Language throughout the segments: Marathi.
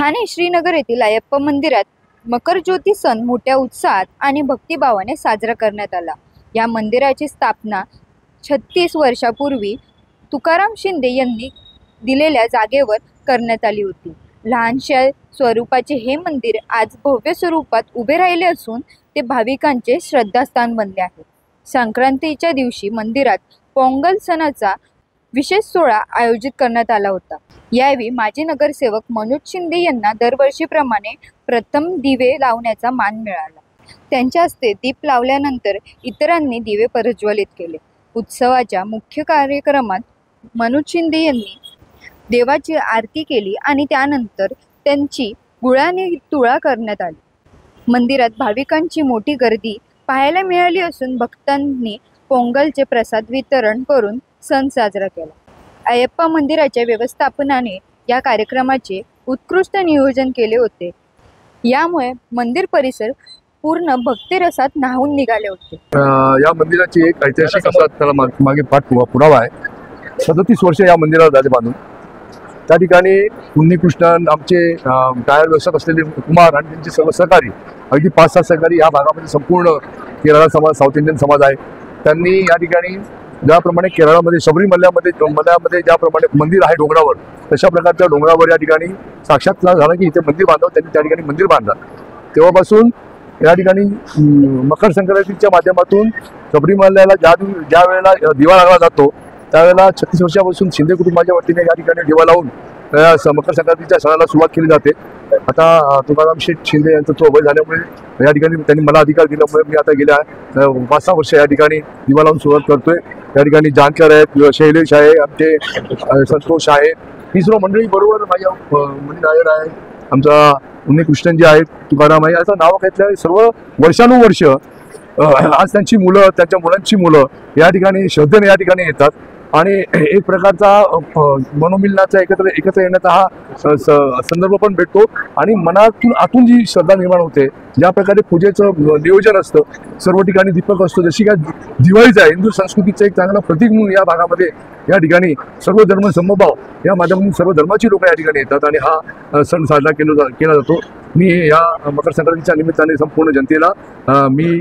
ठाणे श्रीनगर येथील अय्यप्पा मंदिरात मकर ज्योती सण मोठ्या उत्साहात आणि भक्तिभावाने साजरा करण्यात आला। या मंदिराची स्थापना 36 वर्षापूर्वी तुकाराम शिंदे यांनी दिलेल्या जागेवर करण्यात आली होती। लहानशा स्वरूपाचे हे मंदिर आज भव्य स्वरूपात उभे राहिले असून ते भाविकांचे श्रद्धास्थान बनले आहे। संक्रांतीच्या दिवशी मंदिरात पोंगल सणाचा विशेष सोहळा आयोजित करण्यात आला होता। यावेळी माजी नगरसेवक मनोज शिंदे यांना दरवर्षीप्रमाणे प्रथम दिवे लावण्याचा मान मिळाला। त्यांच्या हस्ते दीप लावल्यानंतर इतरांनी दिवे प्रज्वलित केले। उत्सवाच्या मुख्य कार्यक्रमात मनोज शिंदे यांनी देवाची आरती केली आणि त्यानंतर त्यांची गुळाने तुळा करण्यात आली। मंदिरात भाविकांची मोठी गर्दी पाहायला मिळाली असून भक्तांनी पोंगलचे प्रसाद वितरण करून सण साजरा केला। अय्यप्पा मंदिराच्या व्यवस्थापनाने या कार्यक्रमाचे उत्कृष्ट नियोजन केले होते। यामुळे मंदिर परिसर पूर्ण भक्तिरसात न्हाऊन निघाले होते। या मंदिराची एक ऐतिहासिक असा त्याला मागे पुरावा आहे। 37 वर्ष या मंदिराला झाले बांधून। त्या ठिकाणी उन्नीकृष्णन आमचे टायर व्यवसायात असलेले कुमार आणि त्यांचे सर्व सहकारी, अगदी 5-7 सहकारी या भागामध्ये संपूर्ण केरळा समाज, साऊथ इंडियन समाज आहे। त्यांनी या ठिकाणी ज्याप्रमाणे केरळामध्ये शबरीमल्यामध्ये ज्याप्रमाणे मंदिर आहे डोंगरावर, तशा प्रकारच्या डोंगरावर या ठिकाणी साक्षात्कार झाला की इथे मंदिर बांधावं। त्यांनी त्या ठिकाणी मंदिर बांधलं। तेव्हापासून या ठिकाणी मकर संक्रांतीच्या माध्यमातून शबरीमल्याला ज्या वेळेला दिवा लागला जातो त्यावेळेला 36 वर्षापासून शिंदे कुटुंबाच्या वतीने या ठिकाणी दिवा लावून मकर संक्रांतीच्या सणाला सुरुवात केली जाते। आता तुकाराम शेठ शिंदे यांचं तो वय झाल्यामुळे या ठिकाणी त्यांनी मला अधिकार दिल्यामुळे मी आता गेल्या 5-6 वर्ष या ठिकाणी दिवा लावून सुरुवात करतोय। या ठिकाणी जानकर आहेत, शैलेश आहे, आमचे संतोष आहे, ही सर्व मंडळी बरोबर माझ्या मुली नायर आहे, आमचा उन्नीकृष्णन जे आहेत, तुकाराम आहे, असं नाव घेतलं। सर्व वर्षानुवर्ष आज त्यांची मुलं, त्यांच्या मुलांची मुलं या ठिकाणी श्रद्धेने या ठिकाणी येतात आणि एक प्रकारचा मनोमिलनाचा एकत्र येण्याचा हा संदर्भ पण भेटतो आणि मनातून आतून जी श्रद्धा निर्माण होते। ज्या प्रकारे पूजेचं नियोजन असतं, सर्व ठिकाणी दीपक असतो, जशी काय दिवाळीचं आहे हिंदू संस्कृतीचं एक चांगलं प्रतीक म्हणून या भागामध्ये या ठिकाणी सर्व धर्म समभाव या माध्यमातून सर्व धर्माची लोक या ठिकाणी येतात आणि हा सण साजरा केला जातो। मी या मकर संक्रांतीच्या निमित्ताने संपूर्ण जनतेला मी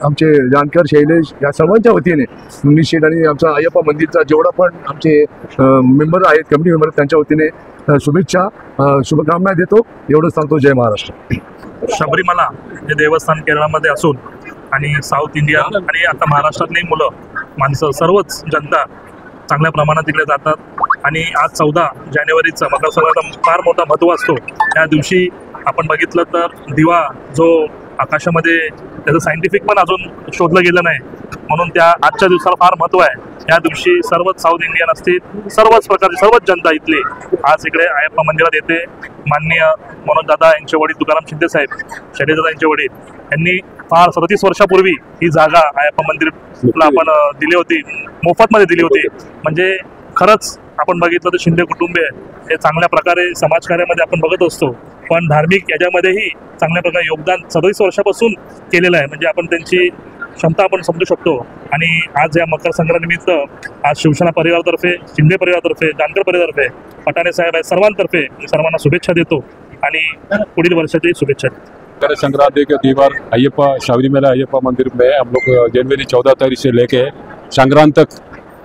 आमचे जानकर, शैलेश या सर्वांच्या वतीने निश्चित आणि आमचा अय्यप्पा मंदिरचा जेवढा पण आमचे मेंबर आहेत, कमिटी मेंबर, त्यांच्या वतीने शुभेच्छा, शुभकामना देतो। एवढंच सांगतो। जय महाराष्ट्र। शबरीमला हे देवस्थान केरळामध्ये असून आणि साऊथ इंडिया आणि आता महाराष्ट्रातली मुलं, माणसं, सर्वच जनता चांगल्या प्रमाणात तिकडे जातात आणि आज 14 जानेवारीचा मकर संक्रांतीचा फार मोठा महत्त्व असतो। या दिवशी आपण बघितलं तर दिवा जो आकाशामध्ये त्याचं सायंटिफिक पण अजून शोधलं गेलं नाही, म्हणून त्या आजच्या दिवसाला फार महत्त्व आहे। या दिवशी सर्वच साऊथ इंडियन असतील, सर्वच प्रकारची सर्वच जनता इथली आज इकडे अय्यप्पा मंदिरात येते। माननीय मनोज दादा यांचे वडील तुकाराम शिंदे साहेब, शैलेश दादा यांचे वडील यांनी फार 37 वर्षापूर्वी ही जागा अय्यप्पा मंदिरला आपण दिली होती, मोफतमध्ये दिली होती। म्हणजे खरंच आपण बघितलं तर शिंदे कुटुंबीय हे चांगल्या प्रकारे समाजकार्यामध्ये आपण बघत असतो, पण धार्मिक याच्यामध्येही चांगल्या प्रकारे योगदान 37 वर्षापासून केलेलं आहे। म्हणजे आपण त्यांची क्षमता आपण समजू शकतो। आणि आज या मकर संक्रांतीनिमित्त आज शिवसेना परिवारातर्फे, शिंदे परिवारातर्फे, जानकर परिवारातर्फे, पटाणे साहेब आहे, सर्वांतर्फे सर्वांना शुभेच्छा देतो आणि पुढील वर्षाची शुभेच्छा देतो। मकर संक्रांति के त्यौहार अय्यप्पा शबरीमला अय्यप्पा मंदिर में हम लोग जनवरी 14 तारीख से लेके संक्रांत तक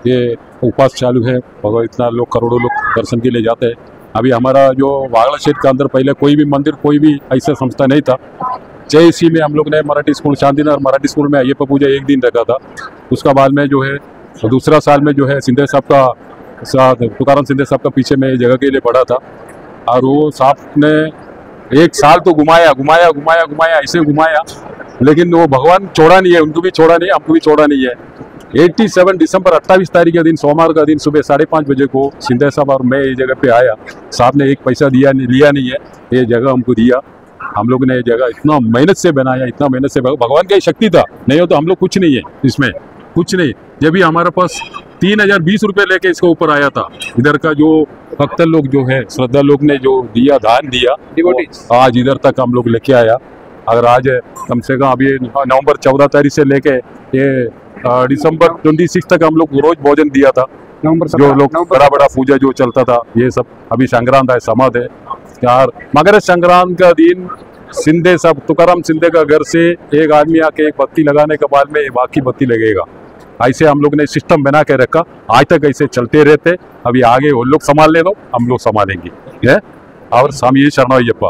ये उपवास चालू है। भगवान इतना लोग, करोड़ों लोग दर्शन के लिए जाते हैं। अभी हमारा जो वागड़ा क्षेत्र के अंदर पहले कोई भी मंदिर, कोई भी ऐसा संस्था नहीं था। JC में हम लोग ने मराठी स्कूल, शांतिनगर मराठी स्कूल में अय्यप्पा पूजा एक दिन रखा था। उसका बाद में जो है दूसरा साल में जो है सिंधे साहब का, तुकाराम शिंदे साहब का पीछे में जगह के लिए पड़ा था और वो साहब ने एक साल तो घुमाया ऐसे घुमाया, लेकिन वो भगवान छोड़ा नहीं है, उनको भी छोड़ा नहीं, हमको भी छोड़ा नहीं है। 87 दिसंबर 28 तारीख के दिन, सोमवार का दिन सुबह 5:30 बजे को शिंदे साहब और मैं ये जगह पे आया। साहब ने एक पैसा लिया नहीं है, ये जगह हमको दिया। हम लोग ने ये जगह इतना मेहनत से बनाया, इतना मेहनत से, भगवान की शक्ति था, नहीं हो तो हम लोग कुछ नहीं है, इसमें कुछ नहीं। जब भी हमारे पास 3020 रुपये लेके इसके ऊपर आया था, इधर का जो भक्त लोग जो है, श्रद्धा लोग ने जो दिया, दान दिया, आज इधर तक हम लोग लेके आया। अगर आज कम से कम अभी नवंबर 14 तारीख से लेके ये दिसंबर 26 तक हम लोग रोज भोजन दिया था। जो लोग बड़ा पूजा जो चलता था, ये सब अभी संक्रांत है, समाध है, और मकर संक्रांति का दिन सिंधे सब तुकाराम सिंधे का घर से एक आदमी आके एक बत्ती लगाने के बाद में बाकी बत्ती लगेगा। ऐसे हम लोग ने सिस्टम बना के रखा, आज तक ऐसे चलते रहते। अभी आगे वो लोग संभाल ले दो, हम लोग संभालेंगे। और स्वामी शरणय्यप्पा।